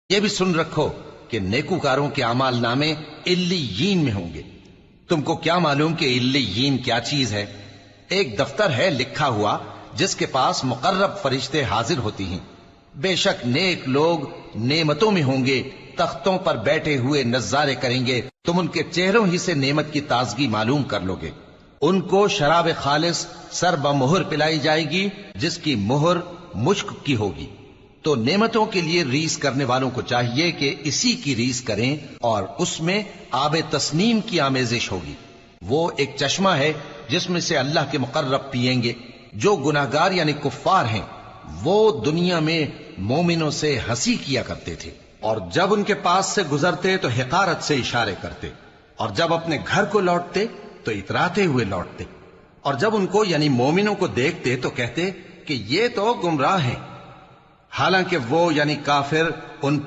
یہ بھی سن رکھو کہ نیکوکاروں کے اعمال نامے علیین میں ہوں گے۔ تم کو کیا معلوم کہ علیین کیا چیز ہے؟ ایک دفتر ہے لکھا ہوا جس کے پاس مقرب فرشتے حاضر ہوتی ہیں۔ بے شک نیک لوگ نعمتوں میں ہوں گے، تختوں پر بیٹھے ہوئے نظارے کریں گے، تم ان کے چہروں ہی سے نعمت کی تازگی معلوم کر لو گے۔ ان کو شراب خالص سر بمہر پلائی جائے گی جس کی مہر مشک کی ہوگی۔ تو نعمتوں کے لیے ریس کرنے والوں کو چاہیے کہ اسی کی ریس کریں، اور اس میں آب تسنیم کی آمیزش ہوگی۔ وہ ایک چشمہ ہے جس میں سے اللہ کے مقرب پیئیں گے۔ جو گناہگار یعنی کفار ہیں وہ دنیا میں مومنوں سے ہنسی کیا کرتے تھے، اور جب ان کے پاس سے گزرتے تو حقارت سے اشارے کرتے، اور جب اپنے گھر کو لوٹتے تو اتراتے ہوئے لوٹتے، اور جب ان کو یعنی مومنوں کو دیکھتے تو کہتے کہ یہ تو گمراہ ہیں، حالانکہ وہ یعنی کافر ان